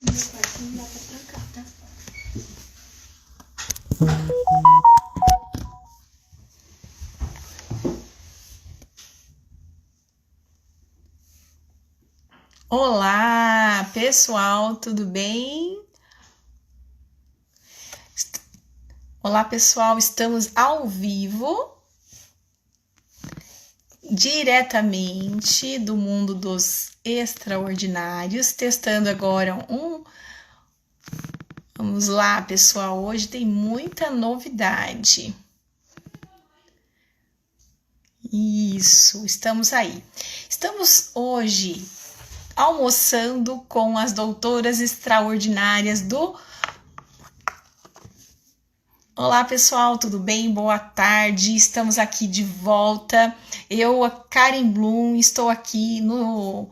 Meu quarto não dá pra trancar, tá? Olá, pessoal, tudo bem? Olá, pessoal, estamos ao vivo, diretamente do mundo dos extraordinários, testando agora Vamos lá, pessoal, hoje tem muita novidade. Isso, estamos aí. Estamos hoje almoçando com as doutoras extraordinárias do... Olá, pessoal, tudo bem? Boa tarde, estamos aqui de volta. Eu, a Karen Bloom, estou aqui no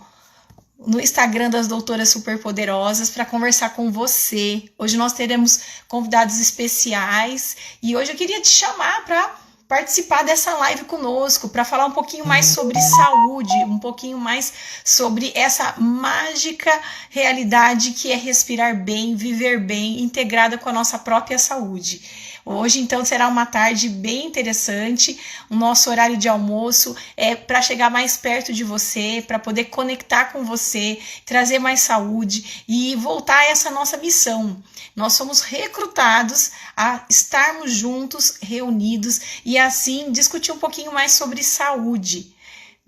Instagram das Doutoras Superpoderosas para conversar com você. Hoje nós teremos convidados especiais e hoje eu queria te chamar para participar dessa live conosco, para falar um pouquinho mais sobre saúde, um pouquinho mais sobre essa mágica realidade que é respirar bem, viver bem, integrada com a nossa própria saúde. Hoje, então, será uma tarde bem interessante. O nosso horário de almoço é para chegar mais perto de você, para poder conectar com você, trazer mais saúde e voltar a essa nossa missão. Nós somos recrutados a estarmos juntos, reunidos e assim discutir um pouquinho mais sobre saúde.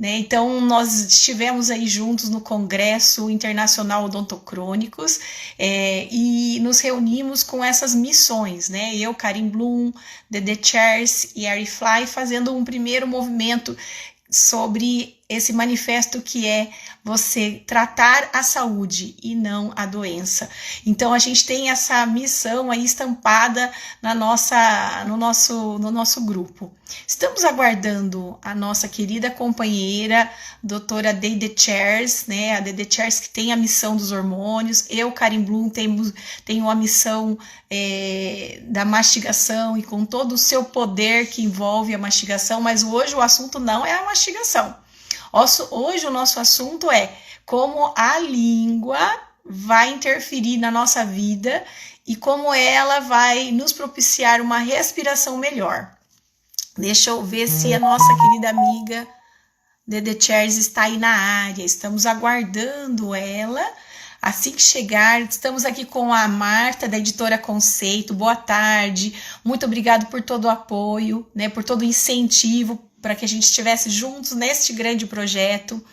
Então, nós estivemos aí juntos no Congresso Internacional Odontocrônicos e nos reunimos com essas missões, né? Eu, Karen Bloom, The Chairs e Ari Fly, fazendo um primeiro movimento sobre esse manifesto que é você tratar a saúde e não a doença. Então a gente tem essa missão aí estampada no nosso grupo. Estamos aguardando a nossa querida companheira, doutora The Chairs, né? A The Chairs que tem a missão dos hormônios. Eu, Karen Bloom, tenho a missão da mastigação e com todo o seu poder que envolve a mastigação, mas hoje o assunto não é a mastigação. Hoje o nosso assunto é como a língua vai interferir na nossa vida e como ela vai nos propiciar uma respiração melhor. Deixa eu ver se a nossa querida amiga The Chairs está aí na área. Estamos aguardando ela. Assim que chegar, estamos aqui com a Marta, da Editora Conceito. Boa tarde. Muito obrigado por todo o apoio, né, por todo o incentivo para que a gente estivesse juntos neste grande projeto.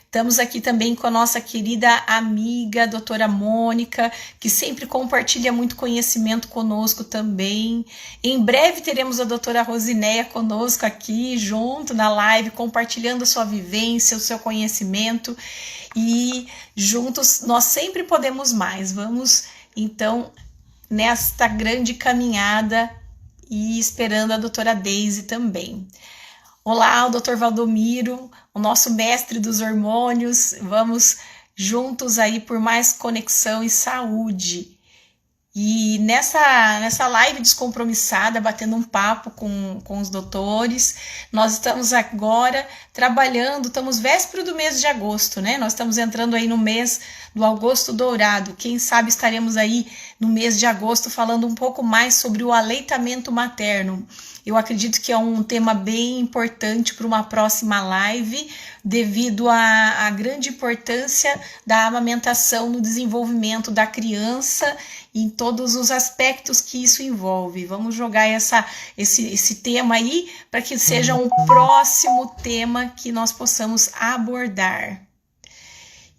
Estamos aqui também com a nossa querida amiga, doutora Mônica, que sempre compartilha muito conhecimento conosco também. Em breve teremos a doutora Rosinéia conosco aqui, junto na live, compartilhando a sua vivência, o seu conhecimento. E juntos nós sempre podemos mais. Vamos, então, nesta grande caminhada e esperando a doutora Deise também. Olá, o Dr. Valdomiro, o nosso mestre dos hormônios. Vamos juntos aí por mais conexão e saúde. E nessa live descompromissada, batendo um papo com os doutores, nós estamos agora trabalhando, estamos véspera do mês de agosto, né? Nós estamos entrando aí no mês do agosto dourado. Quem sabe estaremos aí no mês de agosto falando um pouco mais sobre o aleitamento materno. Eu acredito que é um tema bem importante para uma próxima live, devido à grande importância da amamentação no desenvolvimento da criança em todos os aspectos que isso envolve. Vamos jogar esse tema aí para que seja um próximo tema que nós possamos abordar.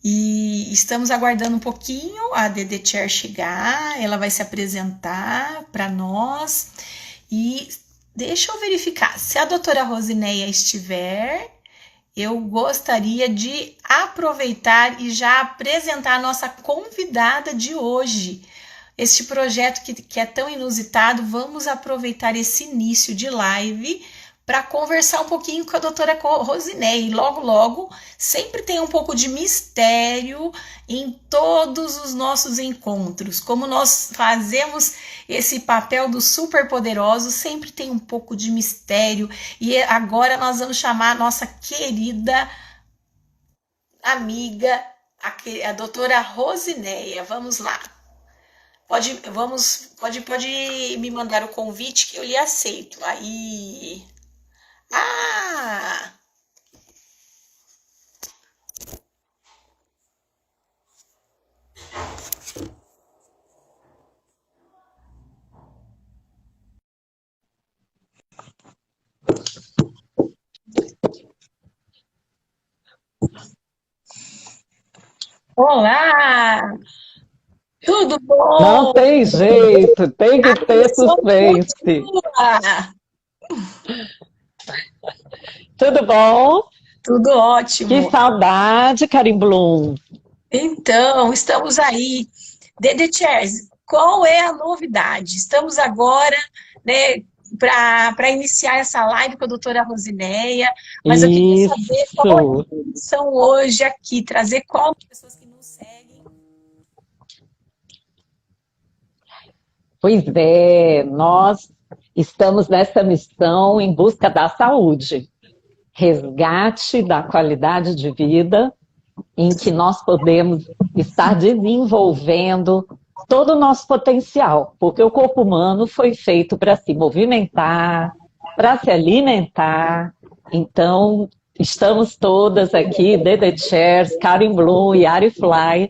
E estamos aguardando um pouquinho a The Chair chegar, ela vai se apresentar para nós e deixa eu verificar, se a doutora Rosinéia estiver, eu gostaria de aproveitar e já apresentar a nossa convidada de hoje. Este projeto que é tão inusitado, vamos aproveitar esse início de live para conversar um pouquinho com a doutora Rosinéia. E logo, sempre tem um pouco de mistério em todos os nossos encontros. Como nós fazemos esse papel do superpoderoso, sempre tem um pouco de mistério. E agora nós vamos chamar a nossa querida amiga, a doutora Rosineia. Vamos lá. Pode me mandar o convite que eu lhe aceito. Aí. Ah! Olá! Tudo Não bom? tem jeito, tem que A ter missão suspense. continua! Tudo bom? Tudo Que ótimo. saudade, Karim Bloom. Então, estamos aí. The Chairs, qual é a novidade? Estamos agora, né, para iniciar essa live com a doutora Rosineia, mas eu queria saber qual é a Isso. intenção hoje aqui, trazer qual pessoas que nos seguem. Pois é, nós estamos nessa missão em busca da saúde, resgate da qualidade de vida, em que nós podemos estar desenvolvendo todo o nosso potencial, porque o corpo humano foi feito para se movimentar, para se alimentar. Então, estamos todas aqui, Dede Chairs, Karin Bloom e Ari Fly,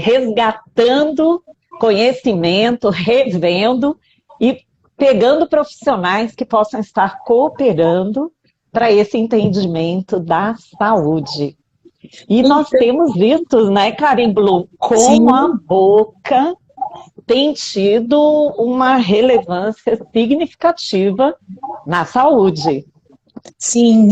resgatando conhecimento, revendo e pegando profissionais que possam estar cooperando para esse entendimento da saúde. E nós Então, temos visto, né, Karin Blum, como a sim, boca tem tido uma relevância significativa na saúde. sim,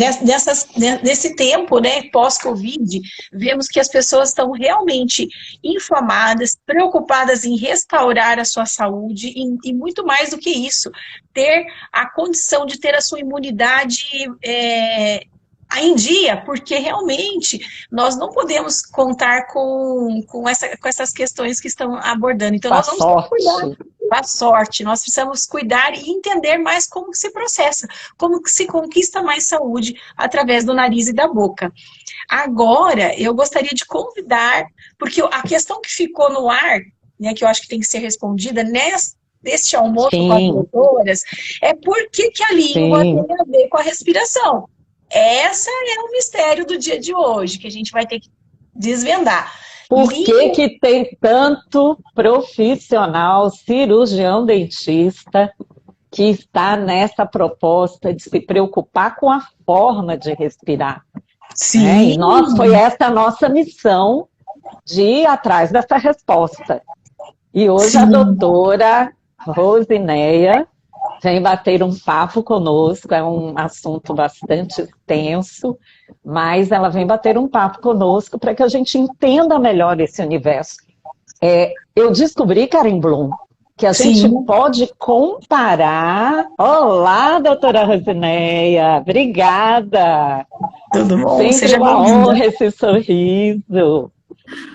nesse tempo, né, pós-Covid, vemos que as pessoas estão realmente informadas, preocupadas em restaurar a sua saúde e muito mais do que isso, ter a condição de ter a sua imunidade em dia, porque realmente nós não podemos contar com essas questões que estão abordando. Então, Com a nós vamos ter que cuidar sorte. da sorte, nós precisamos cuidar e entender mais como que se processa, como que se conquista mais saúde através do nariz e da boca. Agora, eu gostaria de convidar, porque a questão que ficou no ar, né, que eu acho que tem que ser respondida neste almoço com as Sim, doutoras, é por que que a língua tem sim. a ver com a respiração. Essa é o mistério do dia de hoje, que a gente vai ter que desvendar. Por que Língua, que tem tanto profissional, cirurgião dentista, que está nessa proposta de se preocupar com a forma de respirar, né? E nós, foi sim, essa a nossa missão de ir atrás dessa resposta. E hoje a sim. doutora Rosineia vem bater um papo conosco, é um assunto bastante extenso, mas ela vem bater um papo conosco para que a gente entenda melhor esse universo. Eu descobri, Karin Bloom, que a gente Sim, pode comparar. Olá, doutora Rosineia, obrigada. tudo bom? Sempre Seja uma bem-vinda. honra esse sorriso.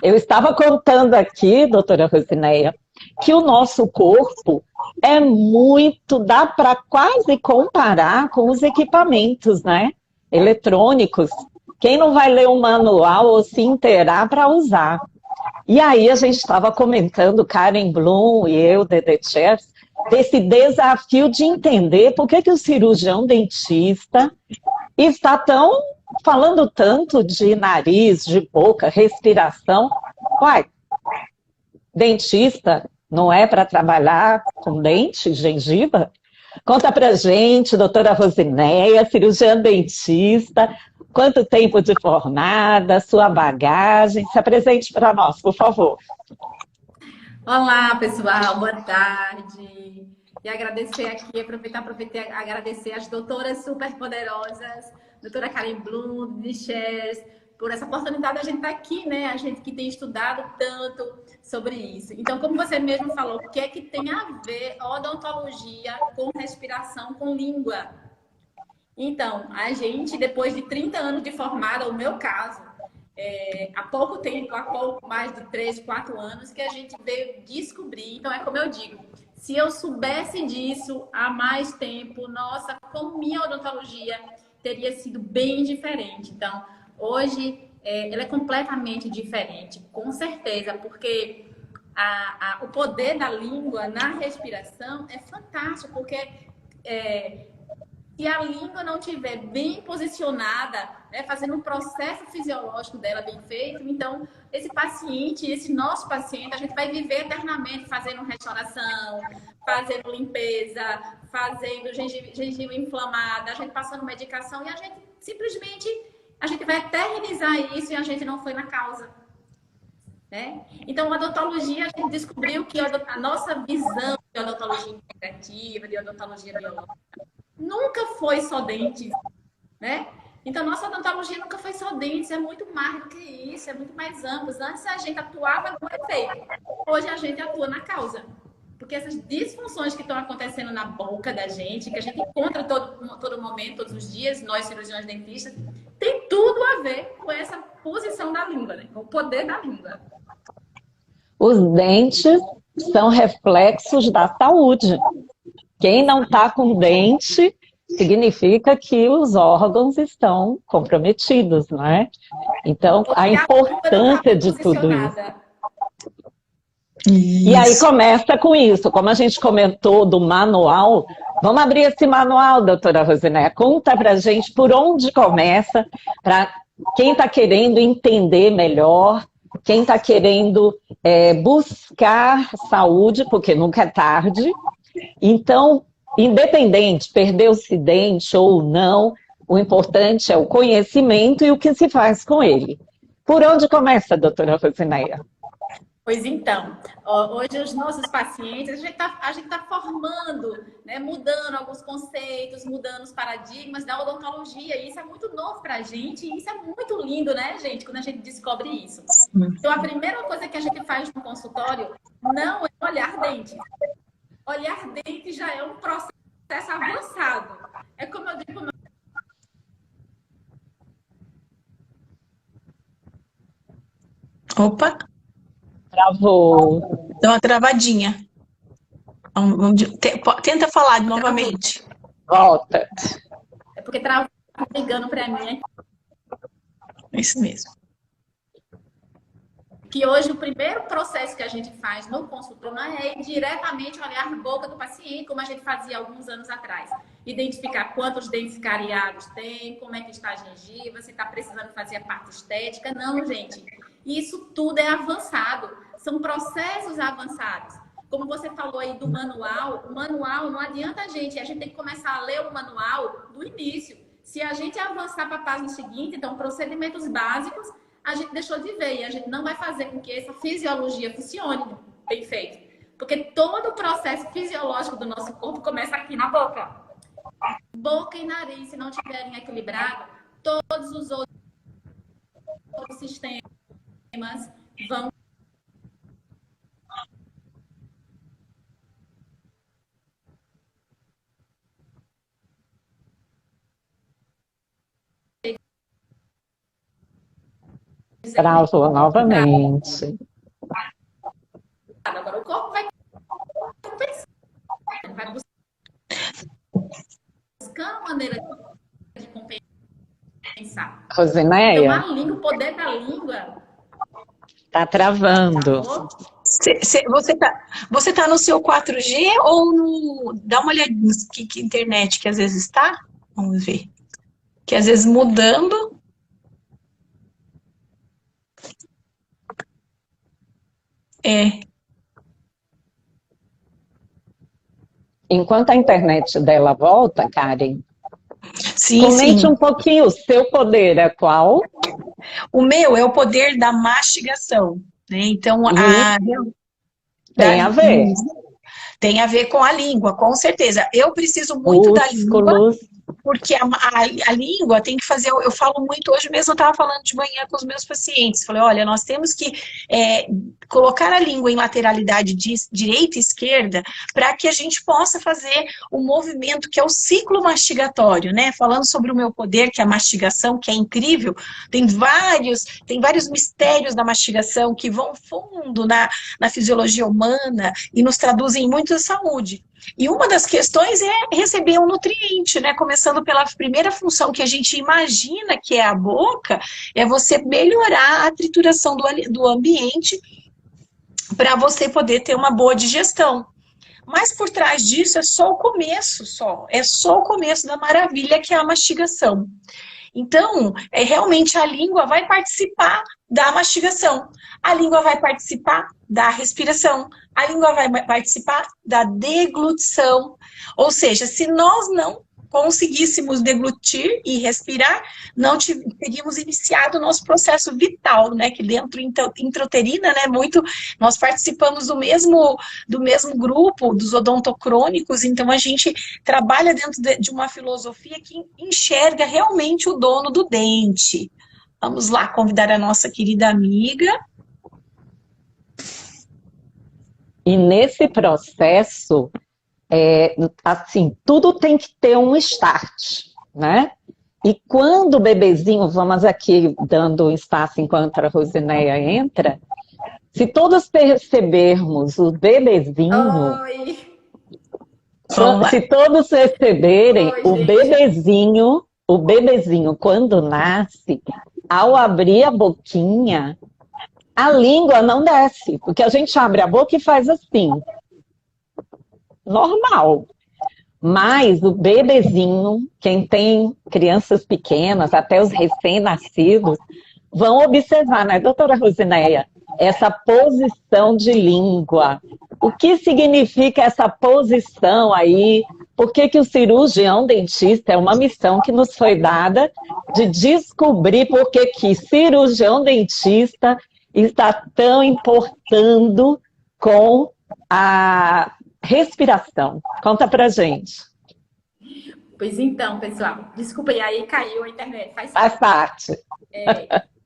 Eu estava contando aqui, doutora Rosineia, que o nosso corpo é muito, dá para quase comparar com os equipamentos, né? Eletrônicos. Quem não vai ler um manual ou se inteirar para usar? E aí a gente estava comentando, Karen Bloom e eu, Dede Chefs, desse desafio de entender por que, que o cirurgião dentista está tão falando tanto de nariz, de boca, respiração. Uai, dentista não é para trabalhar com dente, gengiva? Conta pra gente, doutora Rosineia, cirurgiã dentista, quanto tempo de formada, sua bagagem, se apresente para nós, por favor. Olá, pessoal, boa tarde. E agradecer aqui, aproveitar e agradecer as doutoras super poderosas, doutora Karen Bloom, de Shares, por essa oportunidade de a gente estar aqui, né? A gente que tem estudado tanto sobre isso. Então, como você mesmo falou, o que é que tem a ver odontologia com respiração, com língua? Então, a gente, depois de 30 anos de formada, o meu caso, há pouco tempo, há pouco mais de 3, 4 anos, que a gente veio descobrir. Então, é como eu digo, se eu soubesse disso há mais tempo, nossa, como minha odontologia teria sido bem diferente. Então, hoje, ela é completamente diferente, com certeza, porque o poder da língua na respiração é fantástico, porque se a língua não estiver bem posicionada, né, fazendo um processo fisiológico dela bem feito, então esse paciente, esse nosso paciente, a gente vai viver eternamente fazendo restauração, fazendo limpeza, fazendo gengiva inflamada, a gente passando medicação e a gente simplesmente vai eternizar isso e a gente não foi na causa. Né? Então, a odontologia, a gente descobriu que a nossa visão de odontologia integrativa, de odontologia biológica, nunca foi só dentes, né? Então, nossa odontologia nunca foi só dentes, é muito mais do que isso, é muito mais amplo. Antes a gente atuava no efeito, hoje a gente atua na causa. Porque essas disfunções que estão acontecendo na boca da gente, que a gente encontra todo momento, todos os dias, nós cirurgiões dentistas, tem tudo a ver com essa posição da língua, né? Com o poder da língua. Os dentes são reflexos da saúde. Quem não está com dente significa que os órgãos estão comprometidos, não é? Então, a importância de tudo isso. E aí começa com isso, como a gente comentou do manual, vamos abrir esse manual, doutora Rosinéia, conta pra gente por onde começa, para quem está querendo entender melhor, quem está querendo buscar saúde, porque nunca é tarde. Então, independente, perdeu-se dente ou não, o importante é o conhecimento e o que se faz com ele. Por onde começa, doutora Rosinéia? Pois então, hoje os nossos pacientes, a gente tá formando, né, mudando alguns conceitos, mudando os paradigmas da odontologia, e isso é muito novo para a gente, e isso é muito lindo, né, gente, quando a gente descobre isso. Então, a primeira coisa que a gente faz no consultório não é olhar dente. Olhar dente já é um processo avançado. É como eu digo... Opa! Travou. Deu uma travadinha. Tenta falar novamente. Volta. É porque travou ligando para mim. Isso mesmo. Que hoje o primeiro processo que a gente faz no consultório não é ir diretamente olhar a boca do paciente, como a gente fazia alguns anos atrás. Identificar quantos dentes cariados tem, como é que está a gengiva, se está precisando fazer a parte estética. Não, gente. Isso tudo é avançado. São processos avançados. Como você falou aí do manual, o manual não adianta a gente tem que começar a ler o manual do início. Se a gente avançar para a página seguinte, então procedimentos básicos, a gente deixou de ver e a gente não vai fazer com que essa fisiologia funcione bem feito. Porque todo o processo fisiológico do nosso corpo começa aqui na boca. Boca e nariz, se não estiverem equilibrados, todos os outros sistemas vão Travou novamente. Agora o corpo vai compensar, vai buscar uma maneira de compensar. Rosinéia? Então, a língua, o poder da língua... Tá travando. Você tá no seu 4G ou no... Dá uma olhadinha que internet que às vezes está. Vamos ver. Que às vezes mudando... Enquanto a internet dela volta, Karen, Comente um pouquinho, o seu poder é qual? O meu é o poder da mastigação, né? Então, tem a ver. Tem a ver com a língua, com certeza. Eu preciso muito da língua, porque a língua tem que fazer... Eu falo muito, hoje mesmo eu estava falando de manhã com os meus pacientes. Falei, olha, nós temos que colocar a língua em lateralidade de direita e esquerda para que a gente possa fazer o movimento que é o ciclo mastigatório, né? Falando sobre o meu poder, que é a mastigação, que é incrível. Tem vários mistérios da mastigação que vão fundo na fisiologia humana e nos traduzem em muitos muito da saúde. E uma das questões é receber um nutriente, né? Começando pela primeira função que a gente imagina que é a boca, é você melhorar a trituração do ambiente para você poder ter uma boa digestão. Mas por trás disso é só o começo, é só o começo da maravilha que é a mastigação. Então, realmente a língua vai participar da mastigação, a língua vai participar da respiração, a língua vai participar da deglutição. Ou seja, se nós não conseguíssemos deglutir e respirar, não teríamos iniciado o nosso processo vital, né? Que dentro intrauterina, né? Nós participamos do mesmo grupo dos odontocrônicos, então a gente trabalha dentro de uma filosofia que enxerga realmente o dono do dente. Vamos lá convidar a nossa querida amiga. E nesse processo, assim, tudo tem que ter um start, né? E quando o bebezinho, vamos aqui dando um espaço enquanto a Rosineia entra, se todos percebermos o bebezinho, se todos perceberem, o bebezinho quando nasce, ao abrir a boquinha, a língua não desce, porque a gente abre a boca e faz assim. Normal. Mas o bebezinho, quem tem crianças pequenas, até os recém-nascidos, vão observar, né, doutora Rosineia, essa posição de língua. O que significa essa posição aí? Por que o cirurgião dentista é uma missão que nos foi dada de descobrir por que cirurgião dentista está tão importando com a respiração. Conta pra gente. Pois então, pessoal, desculpa, e aí caiu a internet. Faz parte.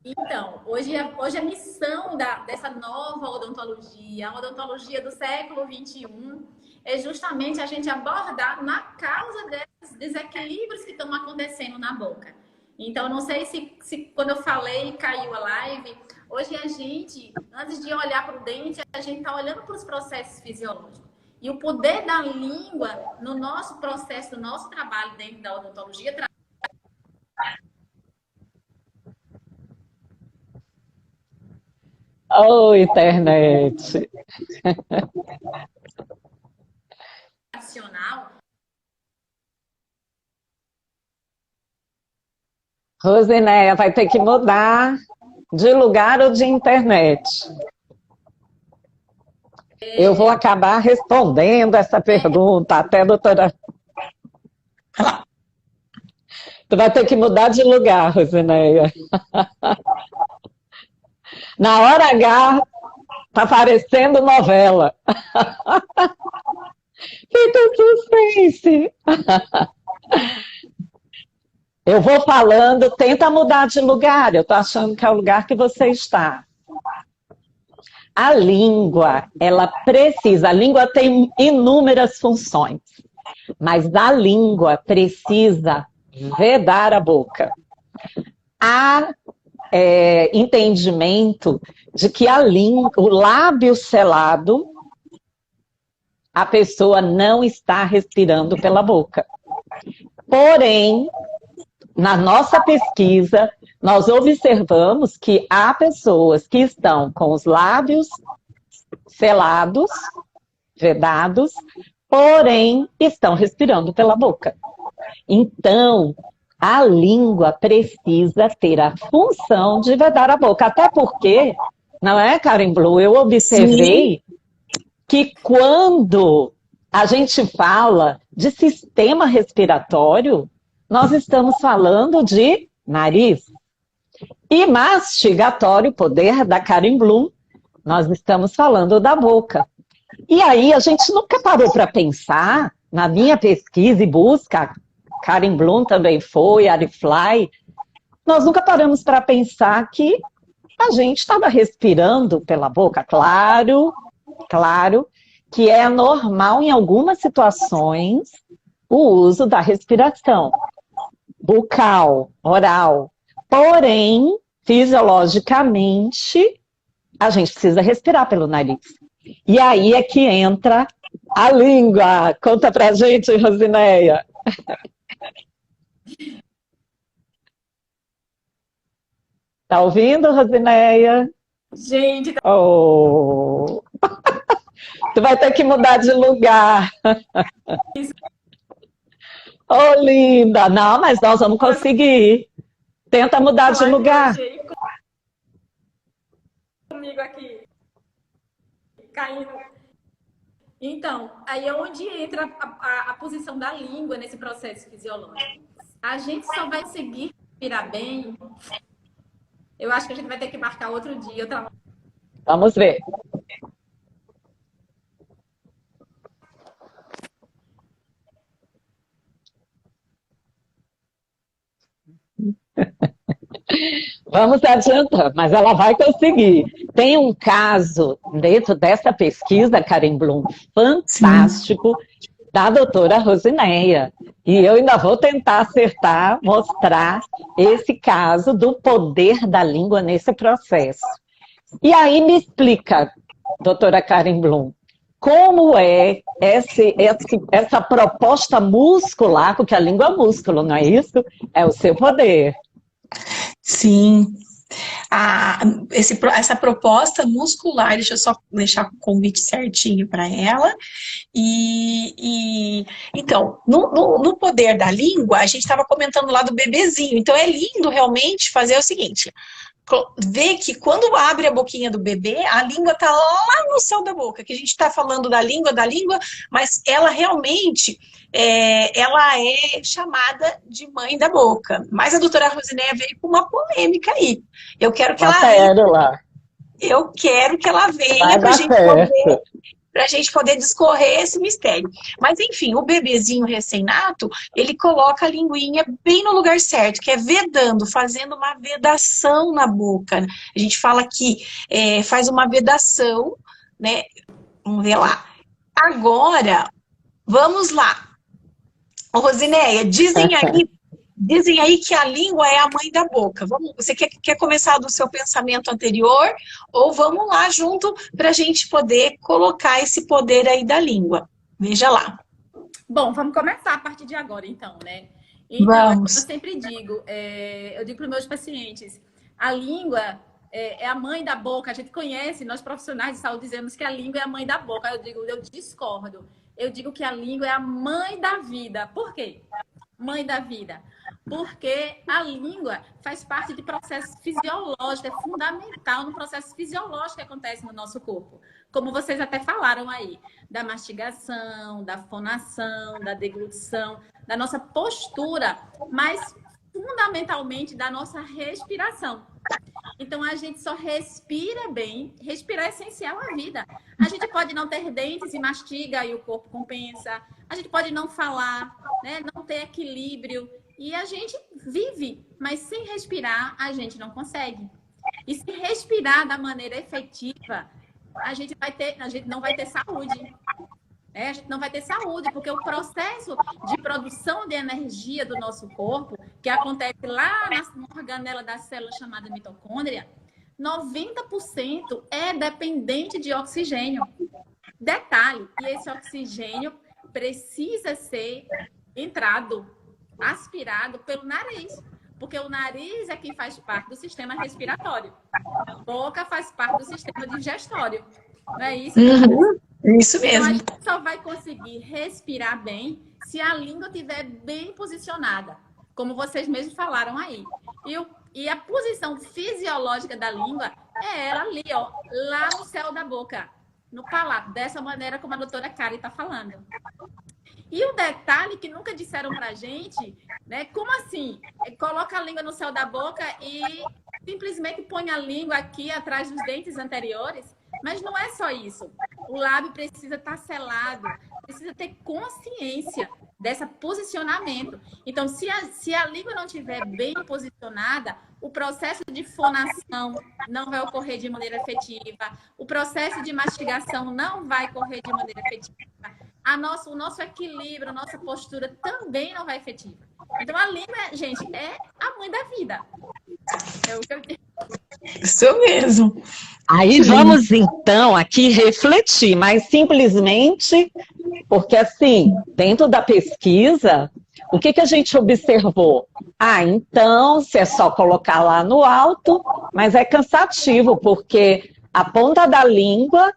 Então, hoje a missão dessa nova odontologia, a odontologia do século XXI, é justamente a gente abordar na causa desses desequilíbrios que estão acontecendo na boca. Então, não sei se quando eu falei caiu a live, hoje a gente, antes de olhar para o dente, a gente está olhando para os processos fisiológicos. E o poder da língua no nosso processo, no nosso trabalho dentro da odontologia. Oh, internet! Rosineia, vai ter que mudar de lugar ou de internet. Eu vou acabar respondendo essa pergunta, até, doutora. Tu vai ter que mudar de lugar, Rosineia. Na hora H, tá parecendo novela. Fica suspense. Eu vou falando, tenta mudar de lugar. Eu tô achando que é o lugar que você está. A língua, a língua tem inúmeras funções, mas a língua precisa vedar a boca. Há entendimento de que o lábio selado, a pessoa não está respirando pela boca. Porém, na nossa pesquisa, nós observamos que há pessoas que estão com os lábios selados, vedados, porém estão respirando pela boca. Então, a língua precisa ter a função de vedar a boca. Até porque, não é, Karen Blue? Eu observei que quando a gente fala de sistema respiratório, nós estamos falando de nariz. E mastigatório, poder da Karen Bloom, nós estamos falando da boca. E aí a gente nunca parou para pensar, na minha pesquisa e busca, Karen Bloom também foi, Ari Fly, nós nunca paramos para pensar que a gente estava respirando pela boca. Claro que é normal em algumas situações o uso da respiração bucal, oral. Porém, fisiologicamente, a gente precisa respirar pelo nariz. E aí é que entra A língua. Conta pra gente, Rosineia. Tá ouvindo, Rosineia? Gente, Oh. Tu vai ter que mudar de lugar. Oh, linda. Não, mas nós vamos conseguir. Tenta mudar de lugar. Comigo aqui, caindo. Então, aí é onde entra a posição da língua nesse processo fisiológico. A gente só vai seguir respirar bem. Eu acho que a gente vai ter que marcar outro dia, outra... Vamos ver. Vamos adiantar, mas ela vai conseguir. Tem um caso dentro dessa pesquisa, Karen Blum, fantástico, da doutora Rosineia. E eu ainda vou tentar acertar, mostrar esse caso do poder da língua nesse processo. E aí me explica, doutora Karen Blum, como é essa proposta muscular, porque a língua é músculo, não é isso? É o seu poder. Sim. Essa proposta muscular, deixa eu só deixar o convite certinho para ela. Então, no poder da língua, a gente estava comentando lá do bebezinho. Então, é lindo realmente fazer o seguinte: ver que quando abre a boquinha do bebê, a língua está lá no céu da boca, que a gente está falando da língua, mas ela realmente ela é chamada de mãe da boca. Mas a doutora Rosineia veio com uma polêmica aí. Eu quero que ela venha para a gente poder discorrer esse mistério. Mas, enfim, o bebezinho recém-nato, ele coloca a linguinha bem no lugar certo, que é vedando, fazendo uma vedação na boca. A gente fala que faz uma vedação, né? Vamos ver lá. Agora, vamos lá. Ô, Rosineia, dizem aí que a língua é a mãe da boca. Você quer começar do seu pensamento anterior ou vamos lá junto para a gente poder colocar esse poder aí da língua? Veja lá. Bom, vamos começar a partir de agora, então, né? Então, eu sempre digo, eu digo para os meus pacientes, a língua é a mãe da boca. A gente conhece, nós profissionais de saúde dizemos que a língua é a mãe da boca. Eu discordo. Eu digo que a língua é a mãe da vida. Por quê? Mãe da vida. Porque a língua faz parte de processo fisiológico, é fundamental no processo fisiológico que acontece no nosso corpo. Como vocês até falaram aí, da mastigação, da fonação, da deglutição, da nossa postura, mas fundamentalmente da nossa respiração. Então, a gente só respira bem. Respirar é essencial à vida. A gente pode não ter dentes e mastiga e o corpo compensa. A gente pode não falar, né? Não ter equilíbrio. E a gente vive, mas sem respirar, a gente não consegue. E se respirar da maneira efetiva, a gente não vai ter saúde. A gente não vai ter saúde, porque o processo de produção de energia do nosso corpo, que acontece lá na organela da célula chamada mitocôndria, 90% é dependente de oxigênio. Detalhe, e esse oxigênio precisa ser aspirado pelo nariz, porque o nariz é quem faz parte do sistema respiratório. A boca faz parte do sistema digestório. Não é isso? Isso mesmo. Então, a gente só vai conseguir respirar bem se a língua estiver bem posicionada, como vocês mesmos falaram aí. E a posição fisiológica da língua é ela ali, ó, lá no céu da boca, no palato, dessa maneira como a doutora Karen está falando. E o detalhe que nunca disseram pra gente, né? Como assim? Coloca a língua no céu da boca e simplesmente põe a língua aqui atrás dos dentes anteriores. Mas não é só isso. O lábio precisa estar selado, precisa ter consciência desse posicionamento. Então, se a língua não estiver bem posicionada, o processo de fonação não vai ocorrer de maneira efetiva, o processo de mastigação não vai ocorrer de maneira efetiva, o nosso equilíbrio, a nossa postura também não vai efetiva. Então, a língua, gente, é a mãe da vida. É o que eu digo. Isso mesmo. Aí vamos, então, aqui refletir, mas simplesmente Porque, assim, dentro da pesquisa, o que que a gente observou? Ah, então, se é só colocar lá no alto, mas é cansativo, porque a ponta da língua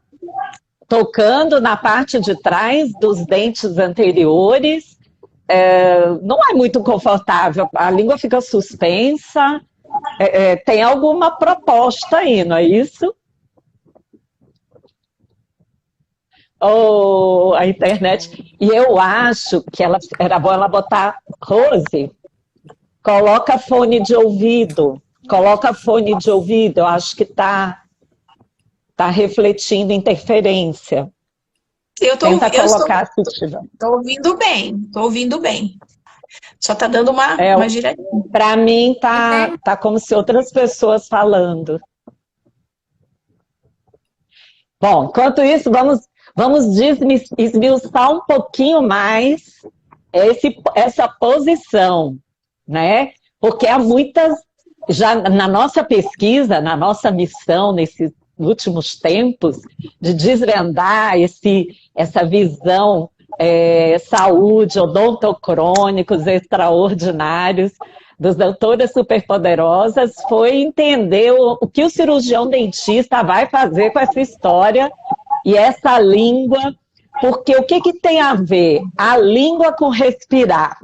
tocando na parte de trás dos dentes anteriores, não é muito confortável. A língua fica suspensa. Tem alguma proposta aí, não é isso? Ou a internet. E eu acho que era bom ela botar, Rose, coloca fone de ouvido. Coloca fone de ouvido. Eu acho que tá refletindo interferência. Tenta colocar se tiver. Tô ouvindo bem, tô ouvindo bem. Só tá dando uma giradinha. Para mim tá como se outras pessoas falando. Bom, enquanto isso, vamos esmiuçar um pouquinho mais essa posição, né? Porque há muitas, já na nossa pesquisa, na nossa missão, nesses últimos tempos, de desvendar essa visão saúde, odontocrônicos extraordinários dos doutoras superpoderosas, foi entender o que o cirurgião dentista vai fazer com essa história e essa língua, porque o que tem a ver a língua com respirar?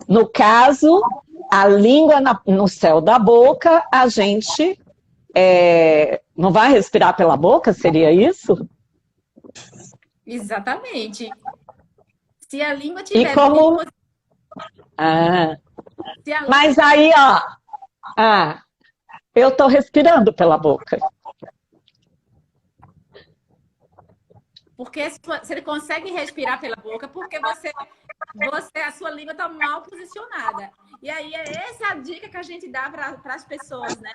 No caso, a língua no céu da boca, a gente não vai respirar pela boca, seria isso? Exatamente. Se a língua tiver... E como... Mas aí, eu estou respirando pela boca. Porque você consegue respirar pela boca porque a sua língua está mal posicionada. E aí essa a dica que a gente dá para as pessoas, né?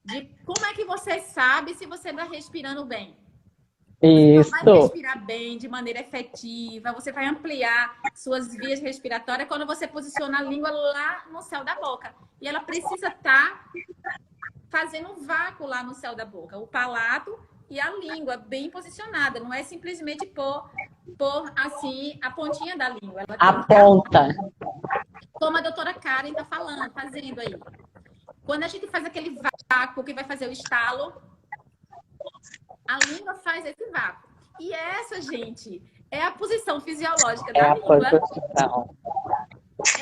De como é que você sabe se você está respirando bem. Isso. Você vai respirar bem, de maneira efetiva, você vai ampliar suas vias respiratórias quando você posiciona a língua lá no céu da boca. E ela precisa estar fazendo um vácuo lá no céu da boca. O palato e a língua bem posicionada. Não é simplesmente pôr assim a pontinha da língua. Ela a ponta. Como a doutora Karen está fazendo aí. Quando a gente faz aquele vácuo que vai fazer o estalo, a língua faz esse vácuo. E essa, gente, é a posição fisiológica da língua. Posição.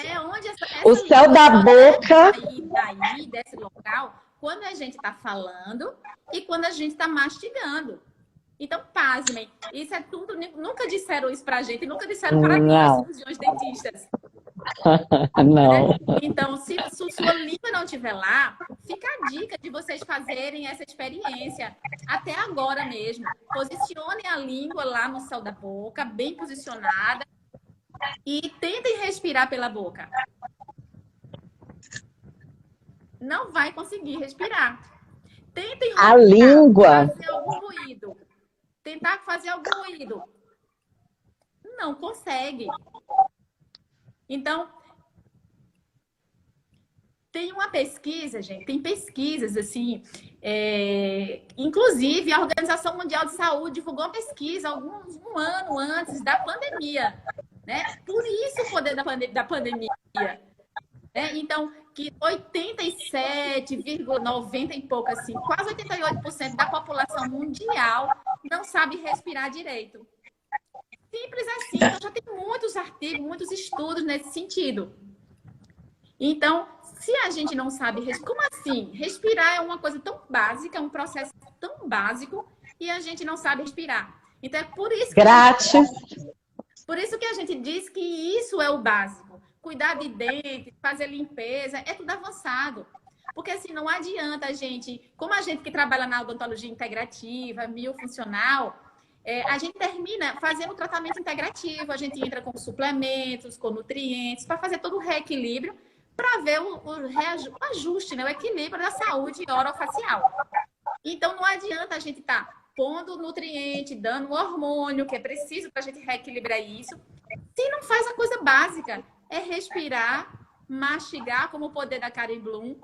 É onde essa o céu da boca... Daí, desse local, quando a gente está falando e quando a gente está mastigando. Então, pasmem. Isso é tudo... Nunca disseram isso pra gente. Nunca disseram para nós, cirurgiões dentistas. Não. Então, se sua língua não estiver lá, fica a dica de vocês fazerem essa experiência até agora mesmo. Posicionem a língua lá no céu da boca, bem posicionada, e tentem respirar pela boca. Não vai conseguir respirar. Tentem a língua fazer algum ruído. Tentar fazer algum ruído. Não consegue. Então, tem uma pesquisa, gente, tem pesquisas, assim, inclusive a Organização Mundial de Saúde divulgou uma pesquisa um ano antes da pandemia, né? Por isso o poder da pandemia. Né? Então, que 87,90 e pouco, assim, quase 88% da população mundial não sabe respirar direito. Simples assim. Então, já tem muitos artigos, muitos estudos nesse sentido. Então, se a gente não sabe respirar... Como assim? Respirar é uma coisa tão básica, é um processo tão básico, e a gente não sabe respirar. Então, é por isso que por isso que a gente diz que isso é o básico. Cuidar de dente, fazer limpeza, é tudo avançado. Porque, assim, não adianta a gente... Como a gente que trabalha na odontologia integrativa, miofuncional... a gente termina fazendo o tratamento integrativo, a gente entra com suplementos, com nutrientes, para fazer todo o reequilíbrio, para ver o ajuste, né? O equilíbrio da saúde orofacial. Então, não adianta a gente estar pondo nutriente, dando hormônio, que é preciso para a gente reequilibrar isso, se não faz a coisa básica, é respirar, mastigar, como o poder da Karen Bloom,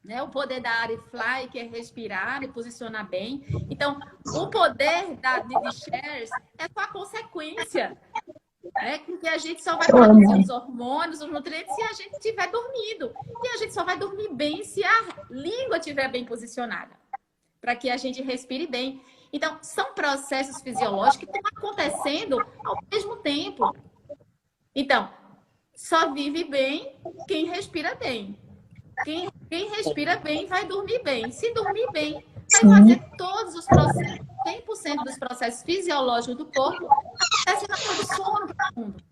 né? O poder da Arifly, que é respirar e posicionar bem. Então, o poder de shares é só a consequência, né? Porque a gente só vai produzir os hormônios, os nutrientes, se a gente estiver dormindo. E a gente só vai dormir bem se a língua estiver bem posicionada, para que a gente respire bem. Então, são processos fisiológicos que estão acontecendo ao mesmo tempo. Então, só vive bem quem respira bem. Quem respira bem vai dormir bem. Se dormir bem, vai fazer todos os processos, 100% dos processos fisiológicos do corpo acontecem na hora do sono profundo.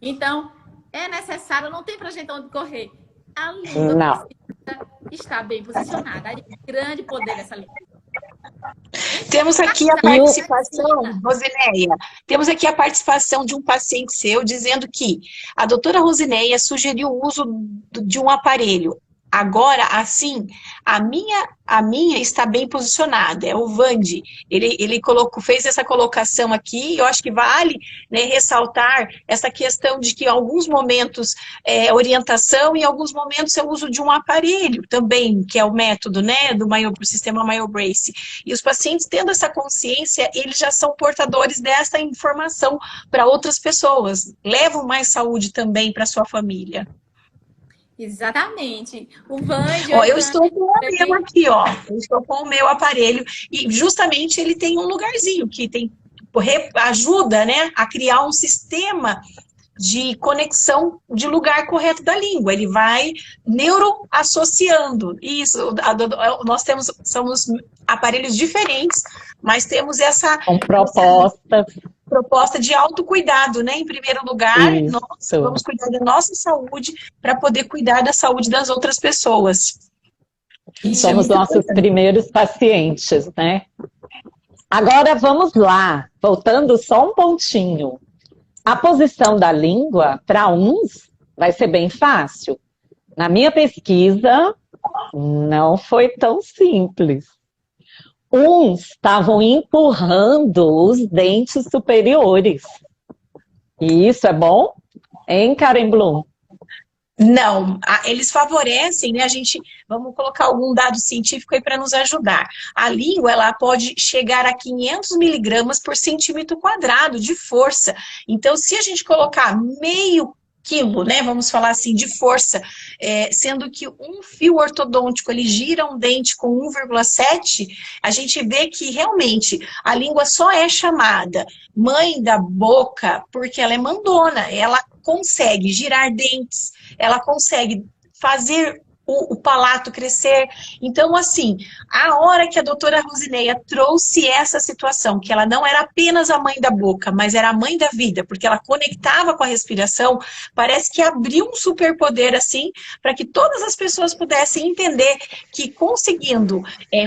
Então, é necessário, não tem pra gente onde correr. A língua precisa estar bem posicionada. Aí, grande poder dessa língua. Temos aqui a participação, Rosineia, temos aqui a participação de um paciente seu dizendo que a doutora Rosineia sugeriu o uso de um aparelho. Agora, assim, a minha está bem posicionada, é o Vandi. Ele fez essa colocação aqui, e eu acho que vale, né, ressaltar essa questão de que em alguns momentos é orientação e em alguns momentos é o uso de um aparelho também, que é o método, né, do sistema MyoBrace. E os pacientes tendo essa consciência, eles já são portadores dessa informação para outras pessoas, levam mais saúde também para sua família. Exatamente. O Vandi... Eu estou com o meu aqui, ó. Eu estou com o meu aparelho e justamente ele tem um lugarzinho que ajuda, né, a criar um sistema de conexão de lugar correto da língua. Ele vai neuroassociando. Isso, nós somos aparelhos diferentes, mas temos essa... Com propostas. Proposta de autocuidado, né? Em primeiro lugar, nós vamos cuidar da nossa saúde para poder cuidar da saúde das outras pessoas. Somos nossos primeiros pacientes, né? Agora vamos lá, voltando só um pontinho. A posição da língua, para uns, vai ser bem fácil. Na minha pesquisa, não foi tão simples. Uns estavam empurrando os dentes superiores. E isso é bom? Hein, Karen Bloom? Não, eles favorecem, né? Vamos colocar algum dado científico aí para nos ajudar. A língua, ela pode chegar a 500 miligramas por centímetro quadrado de força. Então, se a gente colocar meio quilo, né, vamos falar assim, de força, sendo que um fio ortodôntico, ele gira um dente com 1,7, a gente vê que realmente a língua só é chamada mãe da boca porque ela é mandona, ela consegue girar dentes, ela consegue fazer o palato crescer. Então, assim, a hora que a doutora Rosineia trouxe essa situação, que ela não era apenas a mãe da boca, mas era a mãe da vida, porque ela conectava com a respiração, parece que abriu um superpoder, assim, para que todas as pessoas pudessem entender que conseguindo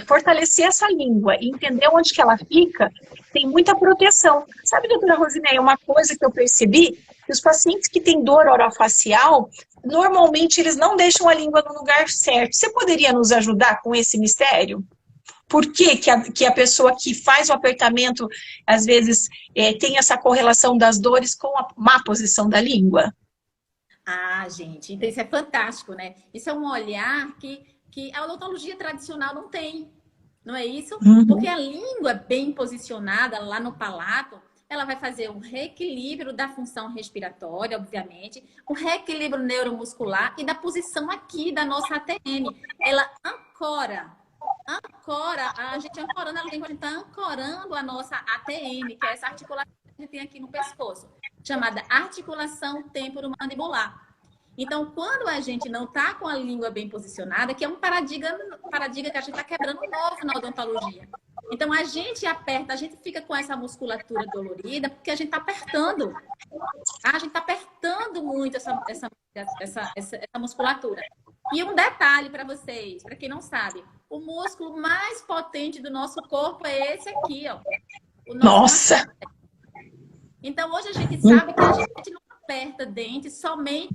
fortalecer essa língua e entender onde que ela fica, tem muita proteção. Sabe, doutora Rosineia, uma coisa que eu percebi, que os pacientes que têm dor orofacial, normalmente eles não deixam a língua no lugar certo. Você poderia nos ajudar com esse mistério? Por que a pessoa que faz o apertamento, às vezes, tem essa correlação das dores com a má posição da língua? Ah, gente, então isso é fantástico, né? Isso é um olhar que a odontologia tradicional não tem, não é isso? Uhum. Porque a língua bem posicionada lá no palato, ela vai fazer um reequilíbrio da função respiratória, obviamente, um reequilíbrio neuromuscular e da posição aqui da nossa ATM. Ela ancora, a gente ancorando a língua, a gente está ancorando a nossa ATM, que é essa articulação que a gente tem aqui no pescoço, chamada articulação temporomandibular. Então, quando a gente não está com a língua bem posicionada, que é um paradigma que a gente está quebrando novo na odontologia. Então, a gente aperta, a gente fica com essa musculatura dolorida, porque a gente está apertando. A gente está apertando muito essa musculatura. E um detalhe para vocês, para quem não sabe, o músculo mais potente do nosso corpo é esse aqui, ó. Nossa! Então, hoje a gente sabe que a gente não aperta dente somente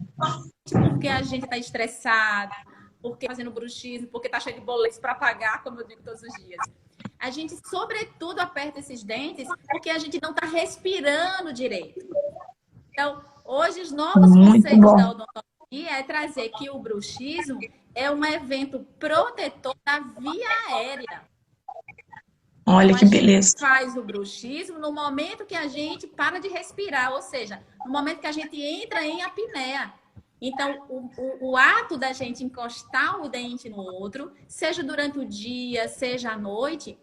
porque a gente está estressado, porque fazendo bruxismo, porque está cheio de boletos para pagar, como eu digo todos os dias. A gente, sobretudo, aperta esses dentes porque a gente não está respirando direito. Então, hoje, os novos conceitos da odontologia é trazer que o bruxismo, é um evento protetor da via aérea. Olha Então, que a gente beleza. faz o bruxismo no momento que a gente para de respirar, ou seja, no momento que a gente entra em apneia. Então, o ato da gente encostar o dente no outro, seja durante o dia, seja à noite,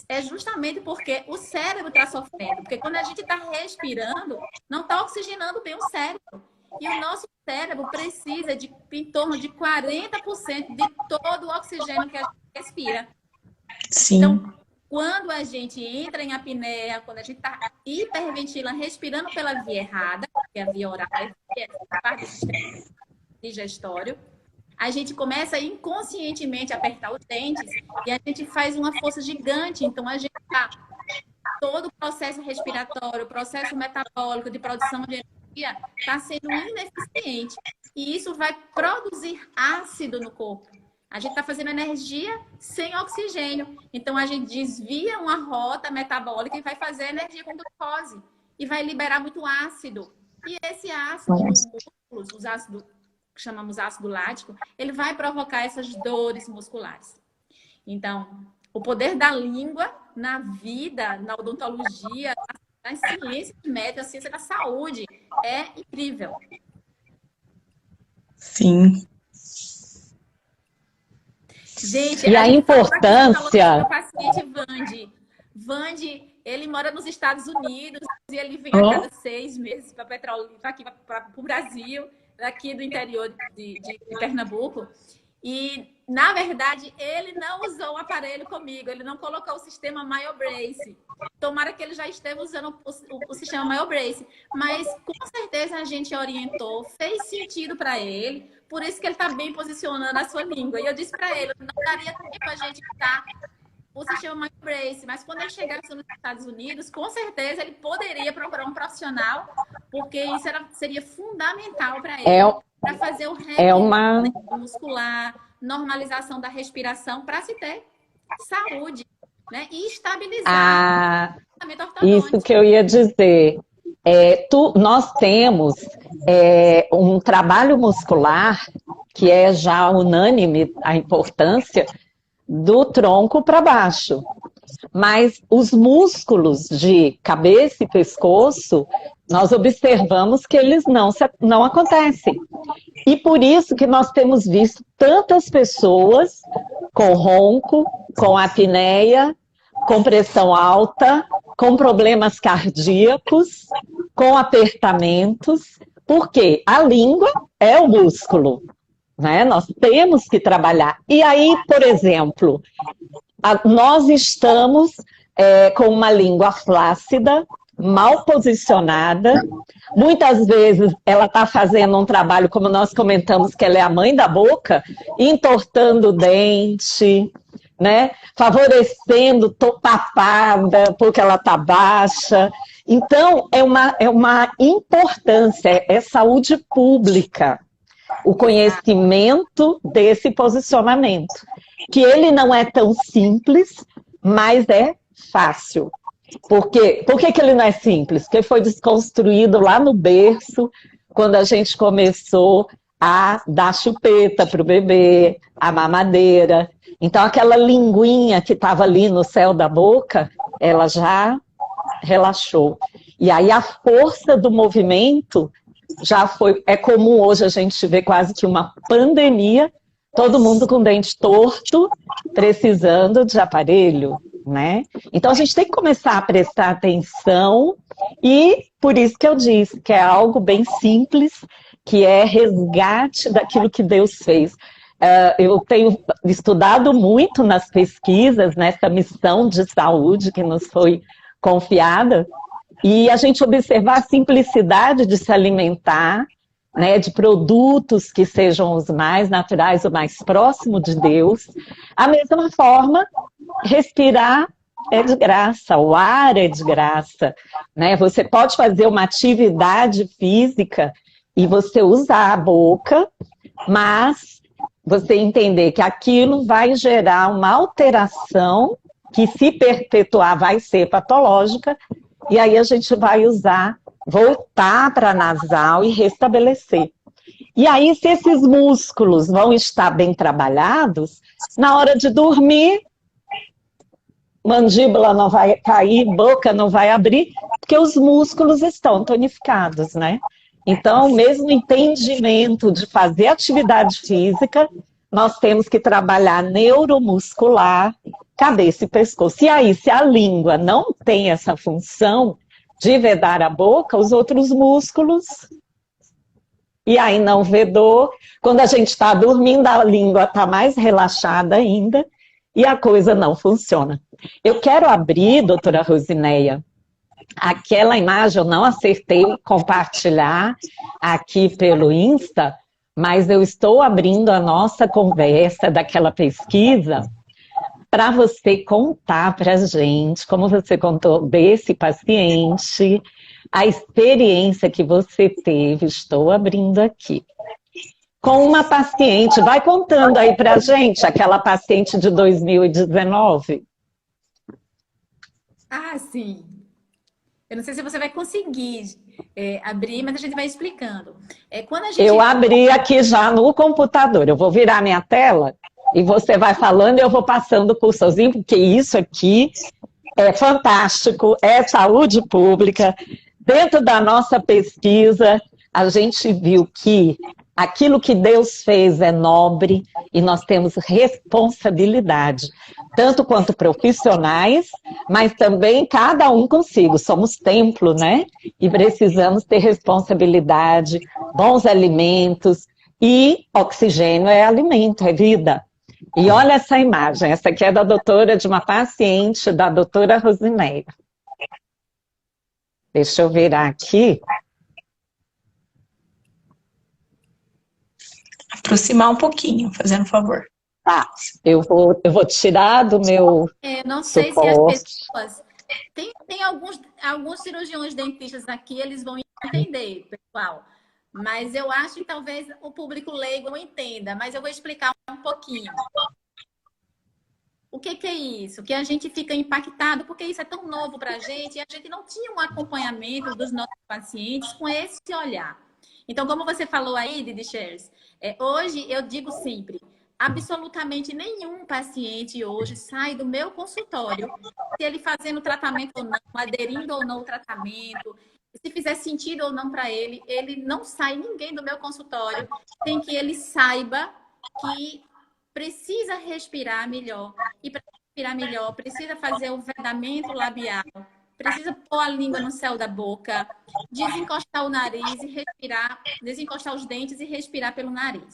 é justamente porque o cérebro está sofrendo. Porque quando a gente está respirando, não está oxigenando bem o cérebro. E o nosso cérebro precisa de em torno de 40% de todo o oxigênio que a gente respira. Sim. Então, quando a gente entra em apneia, quando a gente está hiperventilando, respirando pela via errada, que é a via oral, que é a parte do sistema digestório, a gente começa inconscientemente a apertar os dentes e a gente faz uma força gigante. Então, a gente está todo o processo respiratório, o processo metabólico de produção de energia está sendo ineficiente. E isso vai produzir ácido no corpo. A gente está fazendo energia sem oxigênio. Então, a gente desvia uma rota metabólica e vai fazer energia com glucose. E vai liberar muito ácido. E esse ácido nos músculos, os ácidos que chamamos ácido lático, ele vai provocar essas dores musculares. Então, o poder da língua na vida, na odontologia, na ciência médica, na ciência da saúde, é incrível. Sim. Gente, E a importância... do paciente Vande, ele mora nos Estados Unidos e ele vem a cada 6 meses para aqui para o Brasil, daqui do interior de Pernambuco. E, na verdade, ele não usou o aparelho comigo, ele não colocou o sistema MyoBrace. Tomara que ele já esteja usando o sistema MyoBrace. Mas, com certeza, a gente orientou, fez sentido para ele, por isso que ele está bem posicionando a sua língua. E eu disse para ele, não daria tempo a gente usar o sistema MyoBrace, mas quando ele chegasse nos Estados Unidos, com certeza ele poderia procurar um profissional, porque isso seria fundamental para ele, para fazer o reequilíbrio muscular, normalização da respiração, para se ter saúde, né? E estabilizar o tratamento ortodôntico. Isso que eu ia dizer. Nós temos um trabalho muscular que é já unânime a importância do tronco para baixo. Mas os músculos de cabeça e pescoço, nós observamos que eles não acontecem. E por isso que nós temos visto tantas pessoas com ronco, com apneia, com pressão alta, com problemas cardíacos, com apertamentos, porque a língua é o músculo, né? Nós temos que trabalhar. E aí, por exemplo, nós estamos com uma língua flácida, mal posicionada. Muitas vezes ela está fazendo um trabalho, como nós comentamos, que ela é a mãe da boca, entortando o dente, né? Favorecendo papada, porque ela está baixa. Então, é uma importância, é saúde pública, o conhecimento desse posicionamento, que ele não é tão simples, mas é fácil. Por que ele não é simples? Porque foi desconstruído lá no berço, quando a gente começou a dar chupeta para o bebê, a mamadeira. Então, aquela linguinha que estava ali no céu da boca, ela já relaxou. E aí a força do movimento já foi... É comum hoje a gente ver quase que uma pandemia, todo mundo com dente torto, precisando de aparelho, né? Então a gente tem que começar a prestar atenção e por isso que eu disse que é algo bem simples, que é resgate daquilo que Deus fez. Eu tenho estudado muito nas pesquisas, nessa missão de saúde que nos foi confiada, e a gente observar a simplicidade de se alimentar, né, de produtos que sejam os mais naturais, o mais próximo de Deus. A mesma forma, respirar é de graça, o ar é de graça, né? Você pode fazer uma atividade física e você usar a boca, mas você entender que aquilo vai gerar uma alteração que, se perpetuar, vai ser patológica, e aí a gente vai voltar para nasal e restabelecer. E aí, se esses músculos vão estar bem trabalhados, na hora de dormir, mandíbula não vai cair, boca não vai abrir, porque os músculos estão tonificados, né? Então, mesmo entendimento de fazer atividade física, nós temos que trabalhar neuromuscular, cabeça e pescoço. E aí, se a língua não tem essa função de vedar a boca, os outros músculos, e aí não vedou, quando a gente está dormindo, a língua está mais relaxada ainda, e a coisa não funciona. Eu quero abrir, doutora Rosineia, aquela imagem, eu não acertei compartilhar aqui pelo Insta, mas eu estou abrindo a nossa conversa daquela pesquisa para você contar para a gente, como você contou desse paciente, a experiência que você teve, estou abrindo aqui. Com uma paciente, vai contando aí para a gente, aquela paciente de 2019. Ah, sim. Eu não sei se você vai conseguir abrir, mas a gente vai explicando. Quando a gente... Eu abri aqui já no computador, eu vou virar minha tela e você vai falando e eu vou passando o cursorzinho, porque isso aqui é fantástico, é saúde pública. Dentro da nossa pesquisa, a gente viu que aquilo que Deus fez é nobre e nós temos responsabilidade, tanto quanto profissionais, mas também cada um consigo. Somos templo, né? E precisamos ter responsabilidade, bons alimentos e oxigênio é alimento, é vida. E olha essa imagem, essa aqui é da doutora, de uma paciente, da doutora Rosineia. Deixa eu virar aqui. Aproximar um pouquinho, fazendo um favor. Tá, eu vou tirar do meu não sei suporte. Se as pessoas... Tem alguns cirurgiões dentistas aqui, eles vão entender, pessoal. Mas eu acho que talvez o público leigo não entenda, mas eu vou explicar um pouquinho. O que é isso? Que a gente fica impactado, porque isso é tão novo para a gente, e a gente não tinha um acompanhamento dos nossos pacientes com esse olhar. Então, como você falou aí, Didi Shares, hoje eu digo sempre, absolutamente nenhum paciente hoje sai do meu consultório, se ele fazendo tratamento ou não, aderindo ou não ao tratamento, se fizer sentido ou não para ele, ele não sai ninguém do meu consultório sem que ele saiba que precisa respirar melhor. E para respirar melhor, precisa fazer o vedamento labial, precisa pôr a língua no céu da boca, desencostar o nariz e respirar, desencostar os dentes e respirar pelo nariz.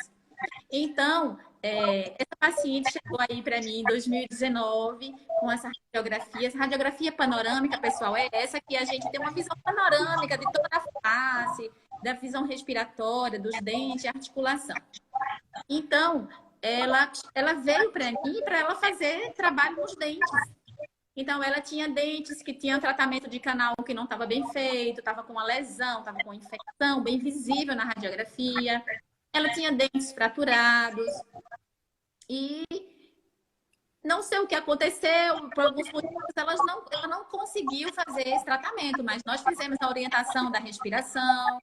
Então, essa paciente chegou aí para mim em 2019 com essa radiografia. Essa radiografia panorâmica, pessoal, é essa que a gente tem uma visão panorâmica de toda a face, da visão respiratória, dos dentes, articulação. Então, ela veio para mim para ela fazer trabalho nos dentes. Então, ela tinha dentes que tinham tratamento de canal que não estava bem feito, estava com uma lesão, estava com infecção bem visível na radiografia. Ela tinha dentes fraturados. E não sei o que aconteceu, por alguns motivos, ela não conseguiu fazer esse tratamento, mas nós fizemos a orientação da respiração,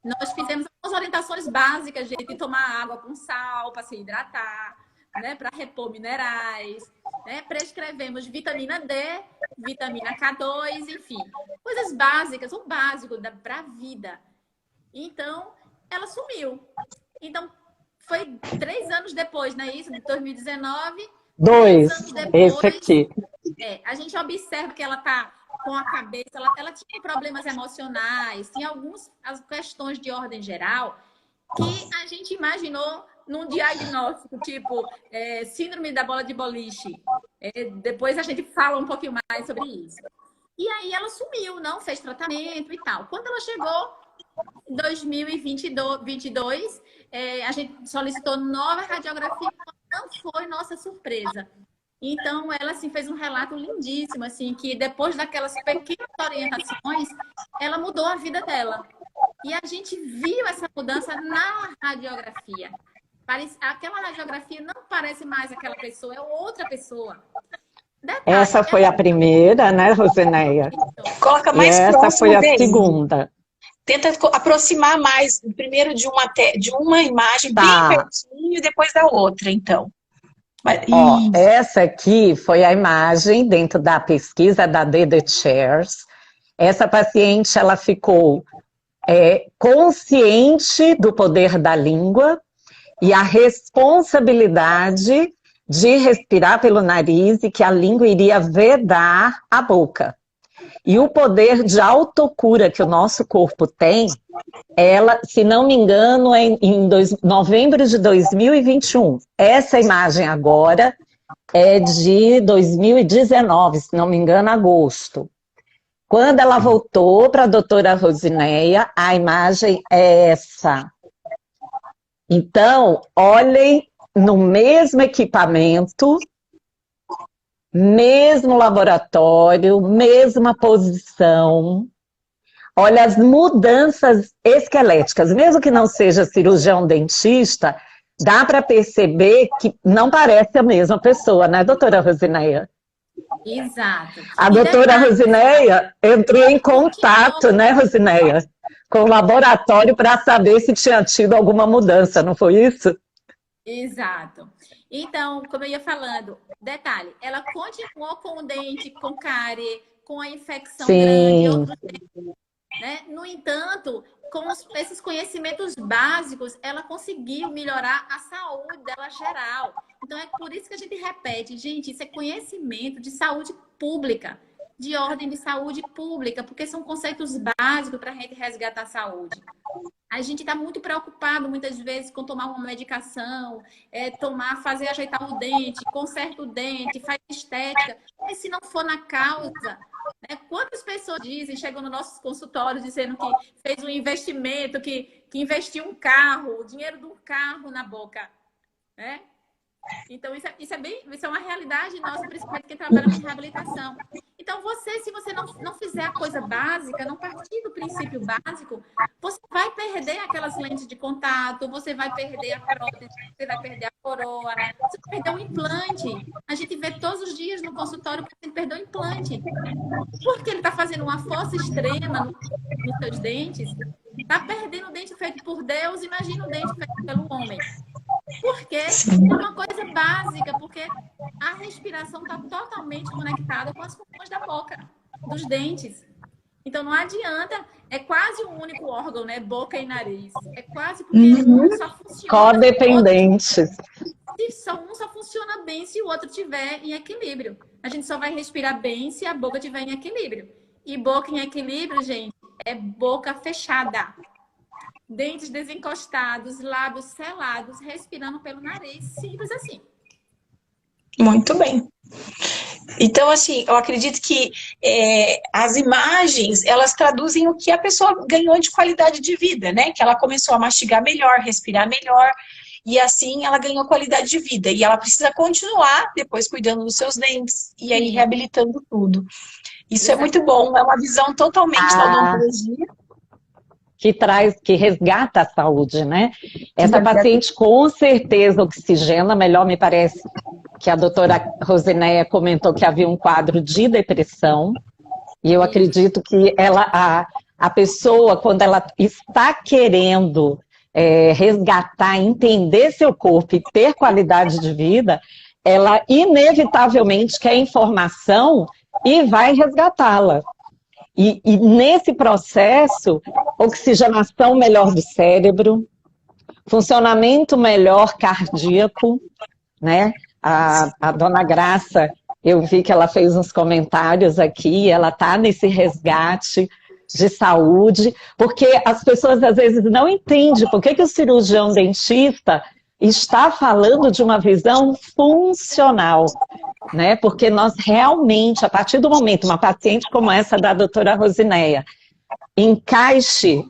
nós fizemos algumas orientações básicas de tomar água com sal para se hidratar, né, para repor minerais, né, prescrevemos vitamina D, vitamina K2, enfim, coisas básicas, o básico para a vida. Então, ela sumiu. Então, foi 3 anos depois, não é isso? De 2019. 2, 3 anos depois, esse aqui. A gente observa que ela está com a cabeça, ela tinha problemas emocionais, tinha as questões de ordem geral que a gente imaginou num diagnóstico, tipo síndrome da bola de boliche. Depois a gente fala um pouquinho mais sobre isso. E aí ela sumiu, não fez tratamento e tal. Quando ela chegou em 2022, a gente solicitou nova radiografia, não foi nossa surpresa. Então, ela assim, fez um relato lindíssimo, assim, que depois daquelas pequenas orientações, ela mudou a vida dela. E a gente viu essa mudança na radiografia. Aquela radiografia não parece mais aquela pessoa, é outra pessoa. Detalhe, essa foi a primeira, né, Rosineia? Coloca mais e essa próximo foi a dele. segunda. tenta aproximar mais, primeiro de uma imagem bem Tá. pertinho e depois da outra, então. Ó, essa aqui foi a imagem dentro da pesquisa da DD Chairs. Essa paciente, ela ficou consciente do poder da língua e a responsabilidade de respirar pelo nariz e que a língua iria vedar a boca. E o poder de autocura que o nosso corpo tem, ela, se não me engano, é em novembro de 2021. Essa imagem agora é de 2019, se não me engano, agosto. Quando ela voltou para a doutora Rosineia, a imagem é essa. Então, olhem no mesmo equipamento, mesmo laboratório, mesma posição. Olha as mudanças esqueléticas, mesmo que não seja cirurgião dentista, dá para perceber que não parece a mesma pessoa, né, doutora Rosineia? Exato. A doutora Rosineia entrou em contato, né, Rosineia, com o laboratório para saber se tinha tido alguma mudança, não foi isso? Exato. Então, como eu ia falando, detalhe, ela continuou com o dente, com cárie, com a infecção grande, outros dentes, né? No entanto, com esses conhecimentos básicos, ela conseguiu melhorar a saúde dela geral. Então, é por isso que a gente repete, gente, isso é conhecimento de saúde pública, de ordem de saúde pública, porque são conceitos básicos para a gente resgatar a saúde. A gente está muito preocupado, muitas vezes, com tomar uma medicação, fazer ajeitar o dente, conserta o dente, faz estética. Mas se não for na causa, né? Quantas pessoas dizem, chegam no nosso consultório dizendo que fez um investimento, que investiu um carro, o dinheiro de um carro na boca, né? Então, isso é uma realidade nossa, principalmente quem trabalha com reabilitação. Então, se você não fizer a coisa básica, não partir do princípio básico, você vai perder aquelas lentes de contato, você vai perder a prótese, você vai perder a coroa, você vai perder o implante. A gente vê todos os dias no consultório que ele perdeu o implante. Porque ele está fazendo uma força extrema nos seus dentes, está perdendo o dente feito por Deus, imagina o dente feito pelo homem. Porque é uma coisa básica, porque a respiração está totalmente conectada com as funções da boca, dos dentes. Então não adianta, é quase um único órgão, né? Boca e nariz. É quase porque um só funciona. Codependentes. Um só funciona bem se o outro estiver em equilíbrio. A gente só vai respirar bem se a boca estiver em equilíbrio. E boca em equilíbrio, gente, é boca fechada. Dentes desencostados, lábios selados, respirando pelo nariz. Simples assim. Muito bem. Então, assim, eu acredito que as imagens, elas traduzem o que a pessoa ganhou de qualidade de vida, né? Que ela começou a mastigar melhor, respirar melhor, e assim ela ganhou qualidade de vida. E ela precisa continuar depois cuidando dos seus dentes, e aí reabilitando tudo. Isso é muito bom, é uma visão totalmente da odontologia. Que resgata a saúde, né? Essa paciente com certeza oxigena, melhor me parece que a doutora Rosineia comentou que havia um quadro de depressão, e eu acredito que a pessoa, quando ela está querendo resgatar, entender seu corpo e ter qualidade de vida, ela inevitavelmente quer informação e vai resgatá-la. E nesse processo, oxigenação melhor do cérebro, funcionamento melhor cardíaco, né? A dona Graça, eu vi que ela fez uns comentários aqui, ela está nesse resgate de saúde, porque as pessoas às vezes não entendem por que o cirurgião dentista está falando de uma visão funcional, né? Porque nós realmente, a partir do momento, uma paciente como essa da doutora Rosineia, encaixe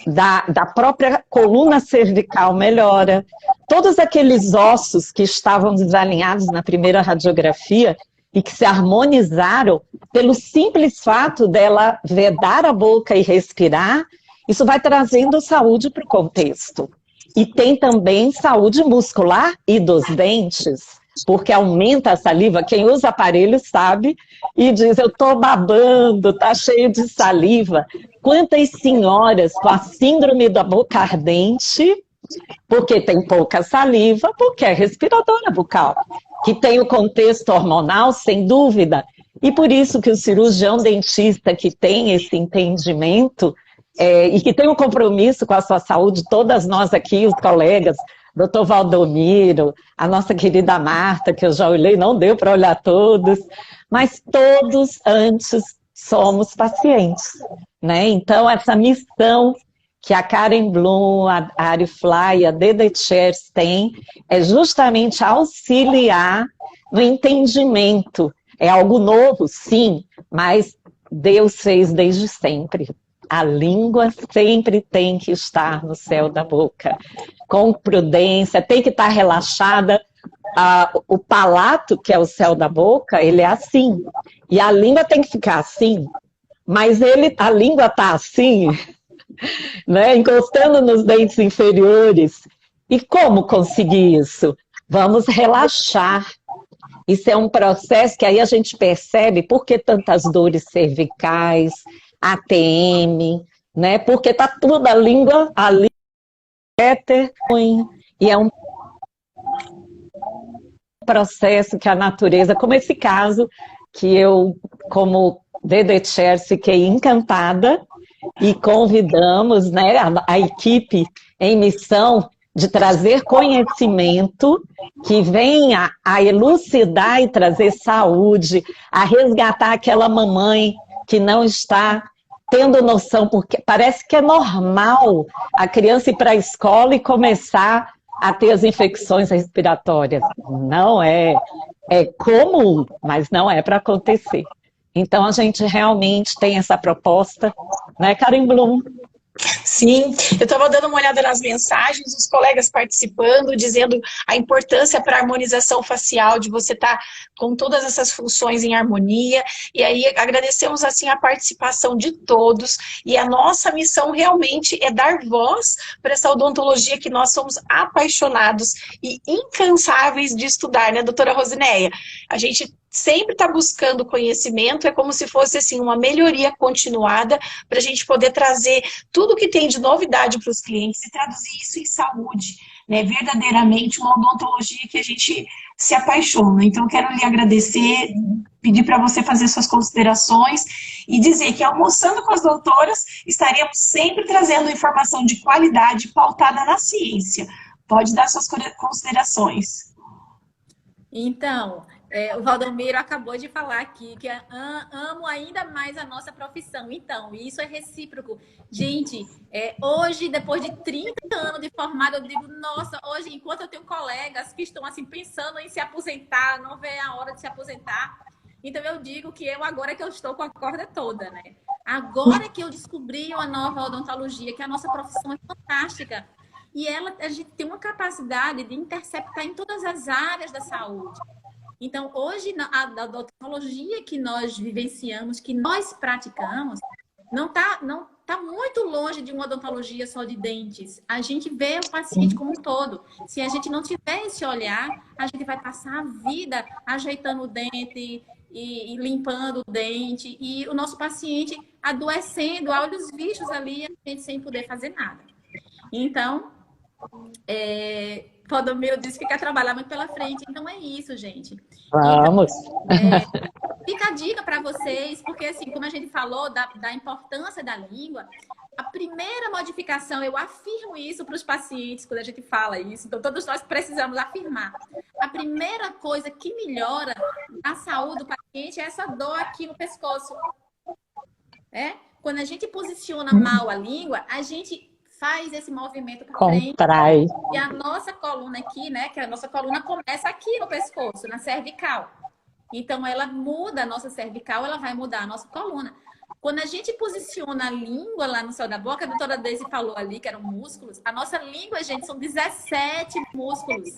da própria coluna cervical melhora, todos aqueles ossos que estavam desalinhados na primeira radiografia e que se harmonizaram pelo simples fato dela vedar a boca e respirar, isso vai trazendo saúde para o contexto. E tem também saúde muscular e dos dentes, porque aumenta a saliva. Quem usa aparelho sabe e diz, eu estou babando, está cheio de saliva. quantas senhoras com a síndrome da boca ardente, porque tem pouca saliva, porque é respiradora bucal, que tem o contexto hormonal, sem dúvida, e por isso que o cirurgião dentista que tem esse entendimento e que tem um compromisso com a sua saúde, todas nós aqui, os colegas, doutor Valdomiro, a nossa querida Marta, que eu já olhei, não deu para olhar todos, mas todos antes somos pacientes, né? Então, essa missão que a Karen Bloom, a Arifly, a Dede Chers têm, é justamente auxiliar no entendimento. É algo novo, sim, mas Deus fez desde sempre. A língua sempre tem que estar no céu da boca, com prudência, tem que estar relaxada. O palato, que é o céu da boca, ele é assim. E a língua tem que ficar assim. Mas a língua está assim, né, encostando nos dentes inferiores. E como conseguir isso? Vamos relaxar. Isso é um processo que aí a gente percebe por que tantas dores cervicais, ATM, né? Porque tá tudo a língua éter, e é um processo que a natureza, como esse caso, que eu, como Dede Chers, fiquei encantada e convidamos, né, a equipe em missão de trazer conhecimento que venha a elucidar e trazer saúde, a resgatar aquela mamãe que não está tendo noção, porque parece que é normal a criança ir para a escola e começar a ter as infecções respiratórias. Não é, é comum, mas não é para acontecer. Então, a gente realmente tem essa proposta, né, Karen Bloom? Sim, eu estava dando uma olhada nas mensagens, os colegas participando, dizendo a importância para a harmonização facial, de você estar com todas essas funções em harmonia, e aí agradecemos assim a participação de todos, e a nossa missão realmente é dar voz para essa odontologia que nós somos apaixonados e incansáveis de estudar, né, doutora Rosinéia? A gente sempre está buscando conhecimento, é como se fosse assim, uma melhoria continuada para a gente poder trazer tudo que tem de novidade para os clientes e traduzir isso em saúde, né? Verdadeiramente uma odontologia que a gente se apaixona. Então, quero lhe agradecer, pedir para você fazer suas considerações e dizer que, almoçando com as doutoras, estaremos sempre trazendo informação de qualidade pautada na ciência. Pode dar suas considerações. Então, o Valdomiro acabou de falar aqui que amo ainda mais a nossa profissão. Então, isso é recíproco. Gente, hoje, depois de 30 anos de formada, eu digo, nossa, hoje, enquanto eu tenho colegas que estão assim pensando em se aposentar, não vê a hora de se aposentar, então eu digo que agora que eu estou com a corda toda, né? Agora que eu descobri uma nova odontologia, que a nossa profissão é fantástica. E a gente tem uma capacidade de interceptar em todas as áreas da saúde. Então, hoje, a odontologia que nós vivenciamos, que nós praticamos, não tá muito longe de uma odontologia só de dentes. A gente vê o paciente como um todo. Se a gente não tiver esse olhar, a gente vai passar a vida ajeitando o dente e limpando o dente. E o nosso paciente adoecendo, a olhos vistos ali, a gente sem poder fazer nada. Então, Valdomiro disse que quer trabalhar muito pela frente. Então, é isso, gente. Vamos! Então, fica a dica para vocês, porque, assim, como a gente falou da importância da língua, a primeira modificação, eu afirmo isso para os pacientes quando a gente fala isso, então todos nós precisamos afirmar. A primeira coisa que melhora a saúde do paciente é essa dor aqui no pescoço. Quando a gente posiciona mal a língua, a gente faz esse movimento para frente. Contrai. E a nossa coluna aqui, né? Que a nossa coluna começa aqui no pescoço, na cervical. Então, ela muda a nossa cervical, ela vai mudar a nossa coluna. Quando a gente posiciona a língua lá no céu da boca, a doutora Daisy falou ali que eram músculos. A nossa língua, gente, são 17 músculos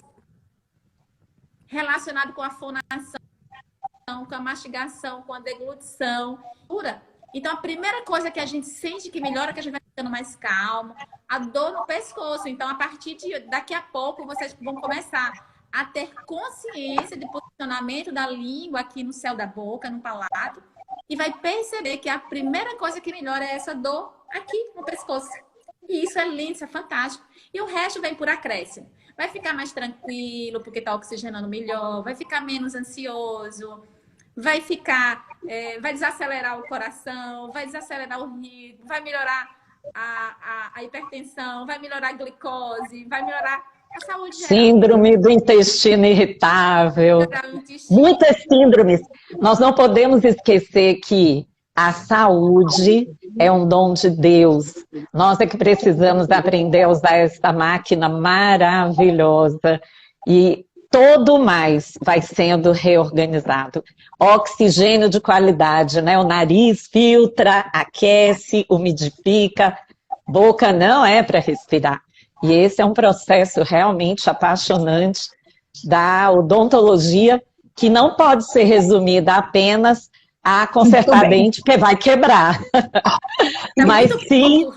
relacionados com a fonação, com a mastigação, com a deglutição. Então, a primeira coisa que a gente sente que melhora é que a gente vai ficando mais calmo. A dor no pescoço. Então, a partir daqui a pouco, vocês vão começar a ter consciência de posicionamento da língua aqui no céu da boca, no palato. E vai perceber que a primeira coisa que melhora é essa dor aqui no pescoço. E isso é lindo, isso é fantástico. E o resto vem por acréscimo. Vai ficar mais tranquilo, porque está oxigenando melhor, vai ficar menos ansioso, vai ficar, vai desacelerar o coração, vai desacelerar o ritmo, vai melhorar a hipertensão, vai melhorar a glicose, vai melhorar a saúde geral. Síndrome do intestino irritável. Muitas Muitas síndromes. Nós não podemos esquecer que a saúde é um dom de Deus. Nós é que precisamos aprender a usar essa máquina maravilhosa. E todo mais vai sendo reorganizado. Oxigênio de qualidade, né? O nariz filtra, aquece, umidifica. Boca não é para respirar. E esse é um processo realmente apaixonante da odontologia, que não pode ser resumida apenas a consertar dente, porque vai quebrar. Mas sim,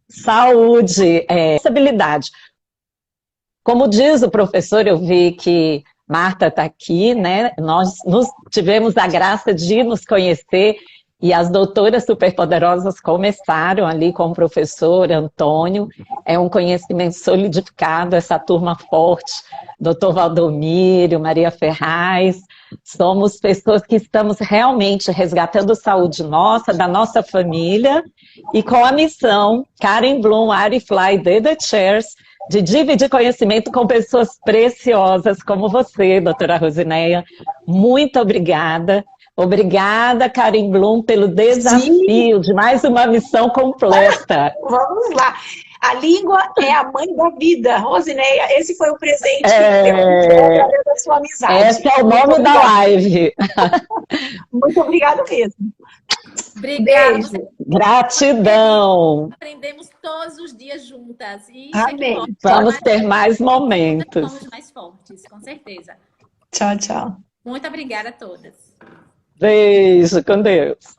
saúde, responsabilidade. Como diz o professor, eu vi que Marta está aqui, né? Nós tivemos a graça de nos conhecer e as doutoras superpoderosas começaram ali com o professor Antônio. É um conhecimento solidificado, essa turma forte, doutor Valdomiro, Maria Ferraz. Somos pessoas que estamos realmente resgatando a saúde nossa, da nossa família, e com a missão, Karen Bloom, Arifly, The Chairs, de dividir conhecimento com pessoas preciosas como você, doutora Rosineia. Muito obrigada. Obrigada, Karen Bloom, pelo desafio de mais uma missão completa. Vamos lá. A língua é a mãe da vida. Rosineia, esse foi o presente que eu da sua amizade. Esse é o nome da live. Muito obrigada mesmo. Obrigada. Beijo. Gratidão. Aprendemos todos os dias juntas. E Amém. Vamos ter mais momentos. Somos mais fortes, com certeza. Tchau, tchau. Muito obrigada a todas. Beijo, com Deus.